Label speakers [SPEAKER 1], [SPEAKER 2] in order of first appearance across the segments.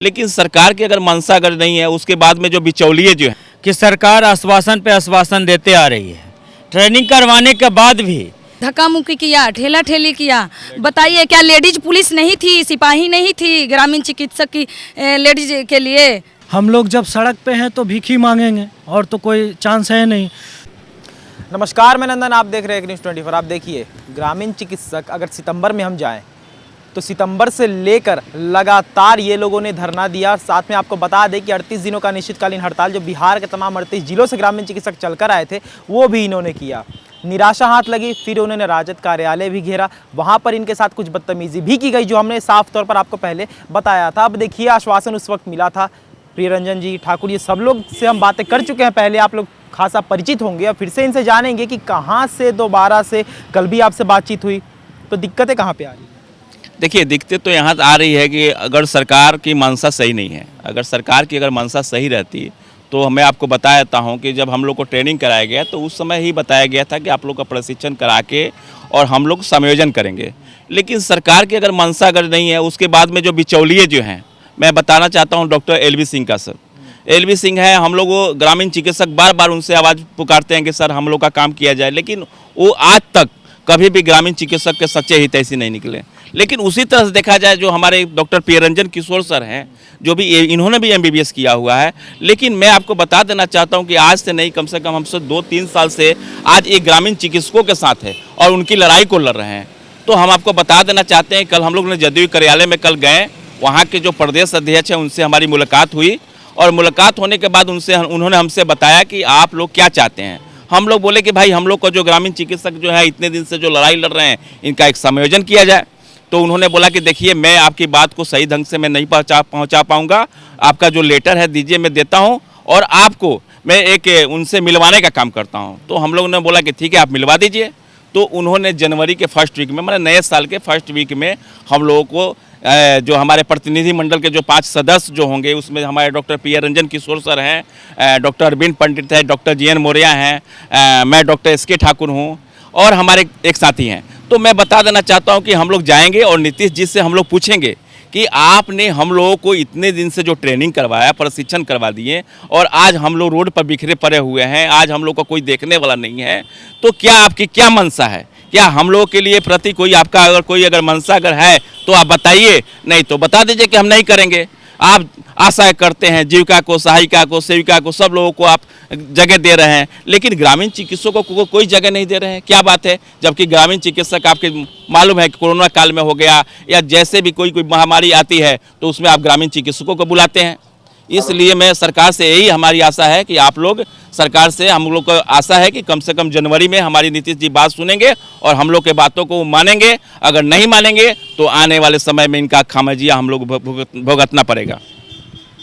[SPEAKER 1] लेकिन सरकार की अगर मंशा अगर नहीं है, उसके बाद में जो बिचौलिए जो है
[SPEAKER 2] कि सरकार आश्वासन पे आश्वासन देते आ रही है। ट्रेनिंग करवाने के बाद भी
[SPEAKER 3] धक्का मुक्की किया, ठेला ठेली किया। बताइए क्या लेडीज पुलिस नहीं थी, सिपाही नहीं थी ग्रामीण चिकित्सक की लेडीज के लिए?
[SPEAKER 4] हम लोग जब सड़क पे हैं तो भीख ही मांगेंगे, और तो कोई चांस है नहीं।
[SPEAKER 5] नमस्कार, मैं नंदन, आप देख रहे हैं न्यूज़ 24। आप देखिए, ग्रामीण चिकित्सक अगर सितंबर में हम जाएं तो सितंबर से लेकर लगातार ये लोगों ने धरना दिया। साथ में आपको बता दें कि 38 दिनों का अनिश्चितकालीन हड़ताल जो बिहार के तमाम 38 जिलों से ग्रामीण चिकित्सक चलकर आए थे वो भी इन्होंने किया। निराशा हाथ लगी, फिर उन्होंने राजद कार्यालय भी घेरा, वहाँ पर इनके साथ कुछ बदतमीजी भी की गई जो हमने साफ तौर पर आपको पहले बताया था। अब देखिए, आश्वासन उस वक्त मिला था। प्रियरंजन जी, ठाकुर, ये सब लोग से हम बातें कर चुके हैं पहले, आप लोग खासा परिचित होंगे। अब फिर से इनसे जानेंगे कि कहाँ से दोबारा से, कल भी आपसे बातचीत हुई, तो दिक्कतें कहाँ पे आ रही है?
[SPEAKER 1] देखिए, दिक्कत तो यहाँ आ रही है कि अगर सरकार की मंशा सही नहीं है, अगर सरकार की अगर मंशा सही रहती तो मैं आपको बता देता हूँ कि जब हम लोग को ट्रेनिंग कराया गया तो उस समय ही बताया गया था कि आप लोग का प्रशिक्षण करा के और हम लोग समायोजन करेंगे। लेकिन सरकार की अगर मंशा अगर नहीं है, उसके बाद में जो बिचौलिए जो हैं, मैं बताना चाहता हूँ डॉक्टर एलवी सिंह का। सर एलवी सिंह है, हम लोग ग्रामीण चिकित्सक बार बार उनसे आवाज़ पुकारते हैं कि सर हम लोग का काम किया जाए, लेकिन वो आज तक कभी भी ग्रामीण चिकित्सक के सच्चे हितैषी नहीं निकले। लेकिन उसी तरह से देखा जाए, जो हमारे डॉक्टर प्रियरंजन किशोर सर हैं, जो भी इन्होंने भी MBBS किया हुआ है, लेकिन मैं आपको बता देना चाहता हूं कि आज से नहीं, कम से कम हमसे 2-3 साल से आज एक ग्रामीण चिकित्सकों के साथ है और उनकी लड़ाई को लड़ रहे हैं। तो हम आपको बता देना चाहते हैं, कल हम लोग ने जदयू कार्यालय में कल गए, वहाँ के जो प्रदेश अध्यक्ष हैं उनसे हमारी मुलाकात हुई और मुलाकात होने के बाद उन्होंने हमसे बताया कि आप लोग क्या चाहते हैं। हम लोग बोले कि भाई हम लोग का जो ग्रामीण चिकित्सक जो है इतने दिन से जो लड़ाई लड़ रहे हैं, इनका एक समायोजन किया जाए। तो उन्होंने बोला कि देखिए, मैं आपकी बात को सही ढंग से मैं नहीं पहुंचा पाऊंगा, आपका जो लेटर है दीजिए, मैं देता हूं और आपको मैं एक उनसे मिलवाने का काम करता हूं। तो हम लोगों ने बोला कि ठीक है, आप मिलवा दीजिए। तो उन्होंने जनवरी के फर्स्ट वीक में, मतलब नए साल के फर्स्ट वीक में, हम लोगों को जो हमारे प्रतिनिधिमंडल के जो 5 सदस्य जो होंगे, उसमें हमारे डॉक्टर प्रियरंजन किशोर सर हैं, डॉक्टर अरविंद पंडित है, डॉक्टर JN मौर्या हैं, मैं डॉक्टर SK ठाकुर हूँ और हमारे एक साथी हैं। तो मैं बता देना चाहता हूं कि हम लोग जाएंगे और नीतीश जी से हम लोग पूछेंगे कि आपने हम लोगों को इतने दिन से जो ट्रेनिंग करवाया, प्रशिक्षण करवा दिए, और आज हम लोग रोड पर बिखरे पड़े हुए हैं, आज हम लोग का कोई देखने वाला नहीं है, तो क्या आपकी क्या मंशा है? क्या हम लोगों के लिए प्रति कोई आपका अगर कोई अगर मंशा अगर है तो आप बताइए, नहीं तो बता दीजिए कि हम नहीं करेंगे। आप आशा करते हैं, जीविका को, सहायिका को, सेविका को, सब लोगों को आप जगह दे रहे हैं, लेकिन ग्रामीण चिकित्सकों को कोई जगह नहीं दे रहे हैं। क्या बात है? जबकि ग्रामीण चिकित्सक आपके मालूम है कि कोरोना काल में हो गया या जैसे भी कोई महामारी आती है तो उसमें आप ग्रामीण चिकित्सकों को बुलाते हैं। इसलिए मैं सरकार से यही हमारी आशा है कि आप लोग, सरकार से हम लोग को आशा है कि कम से कम जनवरी में हमारी नीतीश जी बात सुनेंगे और हम लोग के बातों को मानेंगे। अगर नहीं मानेंगे तो आने वाले समय में इनका खामियाजा हम लोग भुगतना पड़ेगा।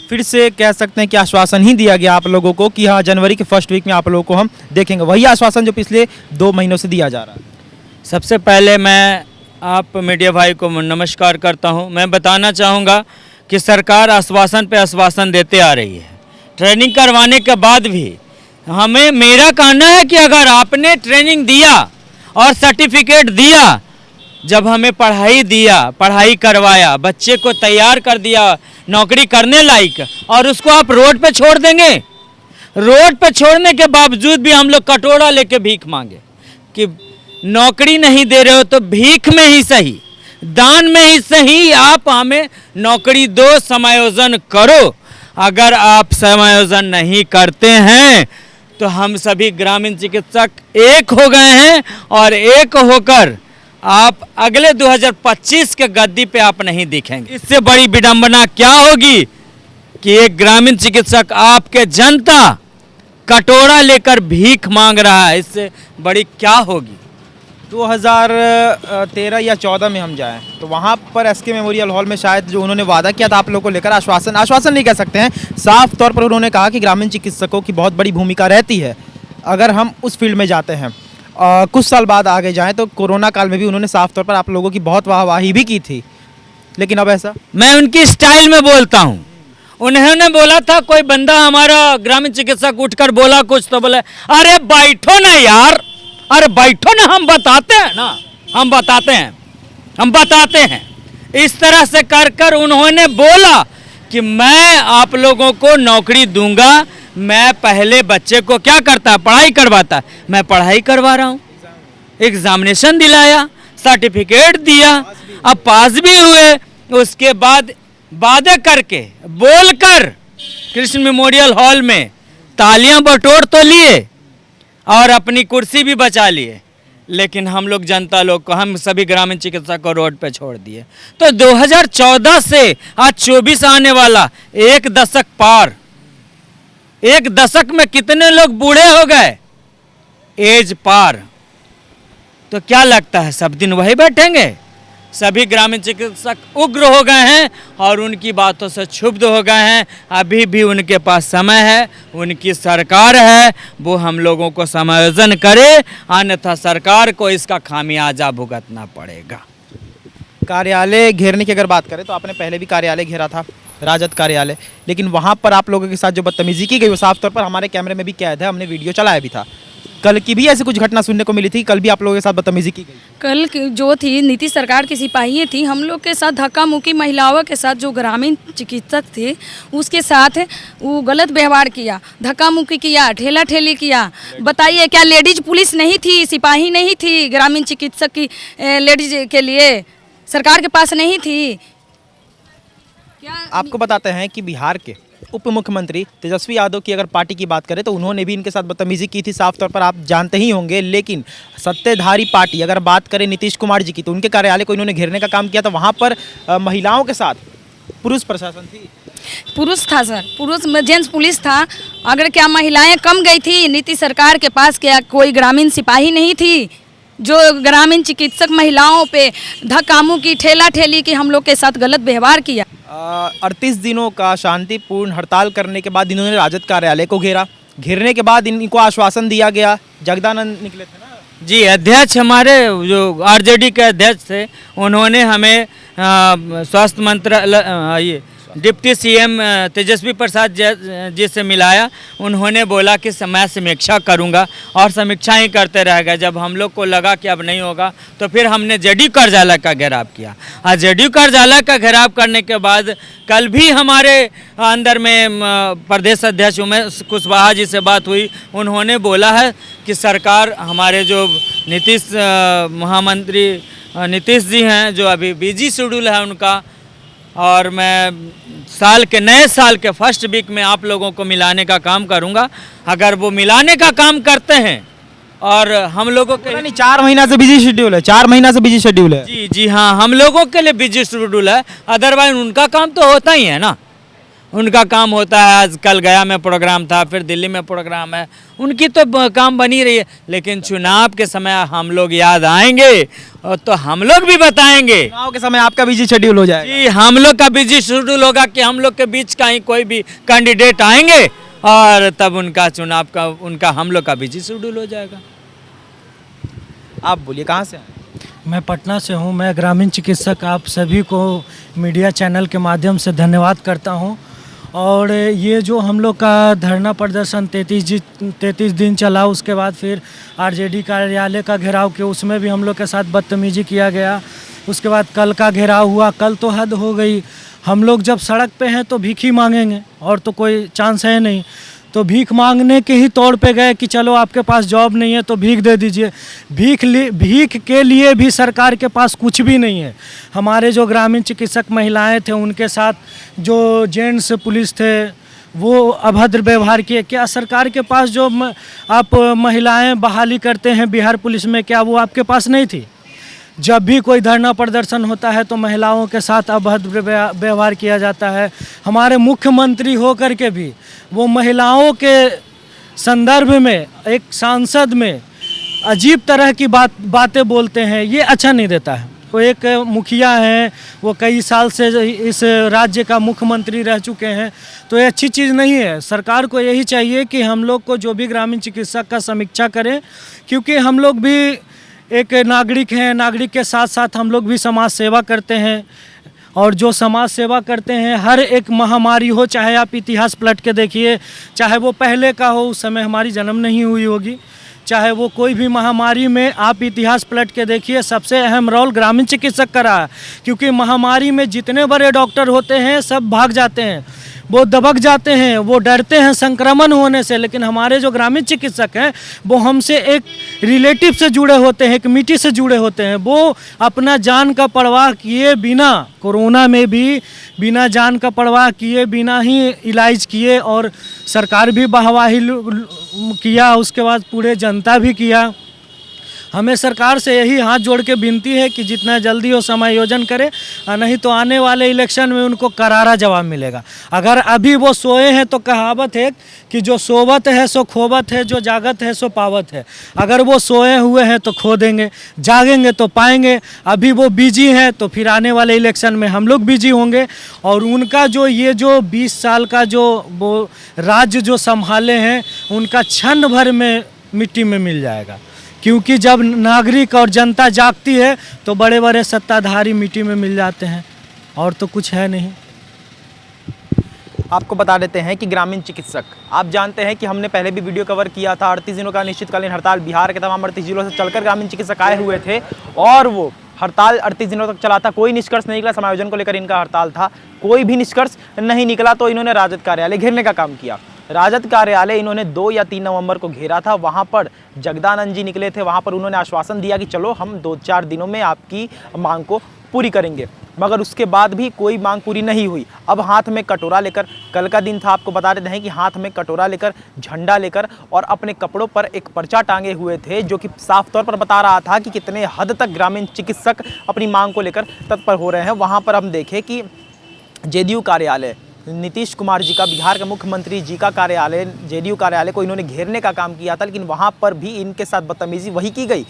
[SPEAKER 5] फिर से कह सकते हैं कि आश्वासन ही दिया गया आप लोगों को कि हाँ, जनवरी के फर्स्ट वीक में आप लोगों को हम देखेंगे, वही आश्वासन जो पिछले 2 महीनों से दिया जा रहा है।
[SPEAKER 2] सबसे पहले मैं आप मीडिया भाई को नमस्कार करता हूं। मैं बताना चाहूँगा कि सरकार आश्वासन पे आश्वासन देते आ रही है। ट्रेनिंग करवाने के बाद भी हमें, मेरा कहना है कि अगर आपने ट्रेनिंग दिया और सर्टिफिकेट दिया, जब हमें पढ़ाई दिया, पढ़ाई करवाया, बच्चे को तैयार कर दिया नौकरी करने लायक, और उसको आप रोड पे छोड़ देंगे? रोड पे छोड़ने के बावजूद भी हम लोग कटोरा लेके भीख मांगे कि नौकरी नहीं दे रहे हो तो भीख में ही सही, दान में ही सही, आप हमें नौकरी दो, समायोजन करो। अगर आप समायोजन नहीं करते हैं तो हम सभी ग्रामीण चिकित्सक एक हो गए हैं और एक होकर आप अगले 2025 के गद्दी पे आप नहीं दिखेंगे। इससे बड़ी विडंबना क्या होगी कि एक ग्रामीण चिकित्सक, आपके जनता कटोरा लेकर भीख मांग रहा है, इससे बड़ी क्या होगी?
[SPEAKER 5] 2013 या 14 में हम जाएं तो वहाँ पर SK मेमोरियल हॉल में शायद जो उन्होंने वादा किया था आप लोगों को लेकर, आश्वासन नहीं कह सकते हैं, साफ तौर पर उन्होंने कहा कि ग्रामीण चिकित्सकों की बहुत बड़ी भूमिका रहती है अगर हम उस फील्ड में जाते हैं। कुछ साल बाद आगे जाएं तो कोरोना काल में भी उन्होंने साफ तौर पर आप लोगों की बहुत वाहवाही भी की थी, लेकिन अब ऐसा?
[SPEAKER 2] मैं उनकी स्टाइल में बोलता हूँ। उन्होंने बोला था, कोई बंदा हमारा ग्रामीण चिकित्सक उठकर बोला कुछ, तो बोले अरे बैठो ना यार, अरे बैठो ना, हम बताते हैं ना, हम बताते हैं। इस तरह से कर उन्होंने बोला कि मैं आप लोगों को नौकरी दूंगा। मैं पहले बच्चे को क्या करता, पढ़ाई करवाता, मैं पढ़ाई करवा रहा हूँ, एग्जामिनेशन दिलाया, सर्टिफिकेट दिया, अब पास भी हुए। उसके बाद वादे करके बोलकर कृष्ण मेमोरियल हॉल में तालियां बटोर तो लिए और अपनी कुर्सी भी बचा लिए, लेकिन हम लोग जनता लोग को, हम सभी ग्रामीण चिकित्सक को रोड पे छोड़ दिए। तो 2014 से आज 24 आने वाला, एक दशक पार, एक दशक में कितने लोग बूढ़े हो गए, एज पार। तो क्या लगता है सब दिन वही बैठेंगे? सभी ग्रामीण चिकित्सक उग्र हो गए हैं और उनकी बातों से क्षुब्ध हो गए हैं। अभी भी उनके पास समय है, उनकी सरकार है, वो हम लोगों को समायोजन करे, अन्यथा सरकार को इसका खामियाजा भुगतना पड़ेगा।
[SPEAKER 5] कार्यालय घेरने की अगर बात करें तो आपने पहले भी कार्यालय घेरा था, राजद कार्यालय, लेकिन वहाँ पर आप लोगों के साथ जो बदतमीजी की गई वो साफ तौर पर हमारे कैमरे में भी कैद है, हमने वीडियो चलाया भी था। कल की भी ऐसी कुछ घटना सुनने को मिली थी, कल भी आप लोगों के साथ बदतमीजी की गई।
[SPEAKER 3] कल जो थी नीतीश सरकार की सिपाही थी, हम लोग के साथ धक्का मुक्की, महिलाओं के साथ जो ग्रामीण चिकित्सक थे उसके साथ वो गलत व्यवहार किया, धक्का मुक्की किया, ठेला ठेली किया। बताइए क्या लेडीज पुलिस नहीं थी, सिपाही नहीं थी ग्रामीण चिकित्सक की लेडीज के लिए, सरकार के पास नहीं थी क्या?
[SPEAKER 5] आपको बताते हैं कि बिहार के उप मुख्यमंत्री तेजस्वी यादव की अगर पार्टी की बात करें तो उन्होंने भी इनके साथ बदतमीजी की थी, साफ तौर पर आप जानते ही होंगे। लेकिन सत्ताधारी पार्टी अगर बात करें नीतीश कुमार जी की, तो उनके कार्यालय को इन्होंने घेरने का काम किया था। वहाँ पर महिलाओं के साथ पुरुष प्रशासन थी,
[SPEAKER 3] पुरुष था सर, पुरुष जेंट्स पुलिस था। अगर क्या महिलाएं कम गई थी नीतीश सरकार के पास? क्या कोई ग्रामीण सिपाही नहीं थी जो ग्रामीण चिकित्सक महिलाओं पे धक्का मुक्की, ठेला ठेली की, हम लोग के साथ गलत व्यवहार किया?
[SPEAKER 5] 38 दिनों का शांतिपूर्ण हड़ताल करने के बाद इन्होंने राजद कार्यालय को घेरा। घेरने के बाद इनको आश्वासन दिया गया, जगदानंद निकले थे ना
[SPEAKER 2] जी, अध्यक्ष हमारे जो आरजेडी के अध्यक्ष थे, उन्होंने हमें स्वास्थ्य मंत्रालय, ये डिप्टी सीएम तेजस्वी प्रसाद जी से मिलाया। उन्होंने बोला कि मैं समीक्षा करूंगा और समीक्षा ही करते रहेगा। जब हम लोग को लगा कि अब नहीं होगा तो फिर हमने जेडीयू कार्यालय का घेराव किया। और जेडीयू कार्यालय का घेराव करने के बाद कल भी हमारे अंदर में प्रदेश अध्यक्ष उमेश कुशवाहा जी से बात हुई। उन्होंने बोला है कि सरकार, हमारे जो नीतीश महामंत्री नीतीश जी हैं, जो अभी बिजी शेड्यूल है उनका, और मैं नए साल के फर्स्ट वीक में आप लोगों को मिलाने का काम करूंगा। अगर वो मिलाने का काम करते हैं और हम लोगों के
[SPEAKER 5] नहीं, 4 महीना से बिजी शेड्यूल है, 4 महीना से बिजी शेड्यूल है।
[SPEAKER 2] जी हाँ, हम लोगों के लिए बिजी शेड्यूल है, अदरवाइज उनका काम तो होता ही है ना, उनका काम होता है। आज कल गया में प्रोग्राम था, फिर दिल्ली में प्रोग्राम है, उनकी तो काम बनी रही है। लेकिन चुनाव के समय हम लोग याद आएंगे तो हम लोग भी बताएंगे।
[SPEAKER 5] चुनाव के समय आपका बिजी शेड्यूल हो जाएगा।
[SPEAKER 2] जी, हम लोग का बिजी शेड्यूल होगा कि हम लोग के बीच का ही कोई भी कैंडिडेट आएंगे और तब उनका चुनाव का, उनका हम लोग का बिजी शेड्यूल हो जाएगा।
[SPEAKER 5] आप बोलिए कहाँ से हैं?
[SPEAKER 4] मैं पटना से हूँ। मैं ग्रामीण चिकित्सक आप सभी को मीडिया चैनल के माध्यम से धन्यवाद करता हूँ। और ये जो हम लोग का धरना प्रदर्शन 33 दिन चला, उसके बाद फिर आरजेडी कार्यालय का घेराव किया, उसमें भी हम लोग के साथ बदतमीजी किया गया। उसके बाद कल का घेराव हुआ, कल तो हद हो गई। हम लोग जब सड़क पे हैं तो भीख ही मांगेंगे, और तो कोई चांस है नहीं। तो भीख मांगने के ही तौर पे गए कि चलो आपके पास जॉब नहीं है तो भीख दे दीजिए। भीख के लिए भी सरकार के पास कुछ भी नहीं है। हमारे जो ग्रामीण चिकित्सक महिलाएं थे, उनके साथ जो जेंट्स पुलिस थे वो अभद्र व्यवहार किए। क्या सरकार के पास जो आप महिलाएं बहाली करते हैं बिहार पुलिस में, क्या वो आपके पास नहीं थी? जब भी कोई धरना प्रदर्शन होता है तो महिलाओं के साथ अभद्र व्यवहार किया जाता है। हमारे मुख्यमंत्री होकर के भी वो महिलाओं के संदर्भ में एक सांसद में अजीब तरह की बातें बोलते हैं, ये अच्छा नहीं देता है। वो एक मुखिया हैं, वो कई साल से इस राज्य का मुख्यमंत्री रह चुके हैं, तो ये अच्छी चीज़ नहीं है। सरकार को यही चाहिए कि हम लोग को जो भी ग्रामीण चिकित्सक का समीक्षा करें, क्योंकि हम लोग भी एक नागरिक हैं, नागरिक के साथ साथ हम लोग भी समाज सेवा करते हैं। और जो समाज सेवा करते हैं, हर एक महामारी हो, चाहे आप इतिहास पलट के देखिए, चाहे वो पहले का हो, उस समय हमारी जन्म नहीं हुई होगी, चाहे वो कोई भी महामारी में आप इतिहास पलट के देखिए, सबसे अहम रोल ग्रामीण चिकित्सक का रहा है। क्योंकि महामारी में जितने बड़े डॉक्टर होते हैं सब भाग जाते हैं, वो दबक जाते हैं, वो डरते हैं संक्रमण होने से। लेकिन हमारे जो ग्रामीण चिकित्सक हैं वो हमसे एक रिलेटिव से जुड़े होते हैं, एक मिट्टी से जुड़े होते हैं। वो अपना जान का परवाह किए बिना, कोरोना में भी बिना जान का परवाह किए बिना ही इलाज किए, और सरकार भी वाहवाही किया, उसके बाद पूरे जनता भी किया। हमें सरकार से यही हाथ जोड़ के विनती है कि जितना जल्दी वो समायोजन करे, नहीं तो आने वाले इलेक्शन में उनको करारा जवाब मिलेगा। अगर अभी वो सोए हैं तो कहावत है कि जो सोवत है सो खोवत है, जो जागत है सो पावत है। अगर वो सोए हुए हैं तो खो देंगे, जागेंगे तो पाएंगे। अभी वो बिजी हैं तो फिर आने वाले इलेक्शन में हम लोग बिजी होंगे, और उनका जो ये जो 20 साल का जो वो राज्य जो संभाले हैं उनका क्षण भर में मिट्टी में मिल जाएगा। क्योंकि जब नागरिक और जनता जागती है तो बड़े बड़े सत्ताधारी मिट्टी में मिल जाते हैं, और तो कुछ है नहीं।
[SPEAKER 5] आपको बता देते हैं कि ग्रामीण चिकित्सक, आप जानते हैं कि हमने पहले भी वीडियो कवर किया था 38 दिनों का अनिश्चितकालीन हड़ताल। बिहार के तमाम 38 जिलों से चलकर ग्रामीण चिकित्सक आए हुए थे, और वो हड़ताल 38 दिनों तक चला था। कोई निष्कर्ष नहीं निकला। समायोजन को लेकर इनका हड़ताल था, कोई भी निष्कर्ष नहीं निकला, तो इन्होंने राजद कार्यालय घेरने का काम किया। राजद कार्यालय इन्होंने 2 या 3 नवंबर को घेरा था। वहां पर जगदानंद जी निकले थे, वहां पर उन्होंने आश्वासन दिया कि चलो हम 2-4 दिनों में आपकी मांग को पूरी करेंगे, मगर उसके बाद भी कोई मांग पूरी नहीं हुई। अब हाथ में कटोरा लेकर, कल का दिन था, आपको बता देते हैं कि हाथ में कटोरा लेकर, झंडा लेकर और अपने कपड़ों पर एक पर्चा टांगे हुए थे, जो कि साफ तौर पर बता रहा था कि कितने हद तक ग्रामीण चिकित्सक अपनी मांग को लेकर तत्पर हो रहे हैं। वहाँ पर हम देखें कि जेडीयू कार्यालय, नीतीश कुमार जी का, बिहार के मुख्यमंत्री जी का कार्यालय, जेडीयू कार्यालय को इन्होंने घेरने का काम किया था, लेकिन वहाँ पर भी इनके साथ बदतमीजी वही की गई।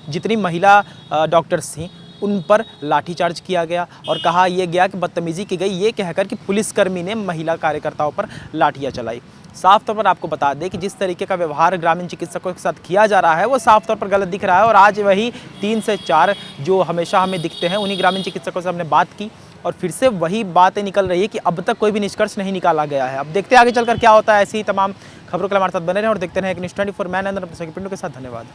[SPEAKER 5] जितनी महिला डॉक्टर्स थीं उन पर लाठीचार्ज किया गया, और कहा यह गया कि बदतमीजी की गई, ये कहकर कि पुलिसकर्मी ने महिला कार्यकर्ताओं पर लाठियाँ चलाई। साफ तौर पर आपको बता दें कि जिस तरीके का व्यवहार ग्रामीण चिकित्सकों के साथ किया जा रहा है वो साफ तौर पर गलत दिख रहा है। और आज वही 3 से 4 जो हमेशा हमें दिखते हैं, उन्हीं ग्रामीण चिकित्सकों से हमने बात की, और फिर से वही बातें निकल रही है कि अब तक कोई भी निष्कर्ष नहीं निकाला गया है। अब देखते हैं आगे चलकर क्या होता है। ऐसी ही तमाम खबरों के लिए हमारे साथ बने रहें और देखते रहें एक न्यूज़ 24। मैं नंदन अपने सभी पिंडों के साथ। धन्यवाद।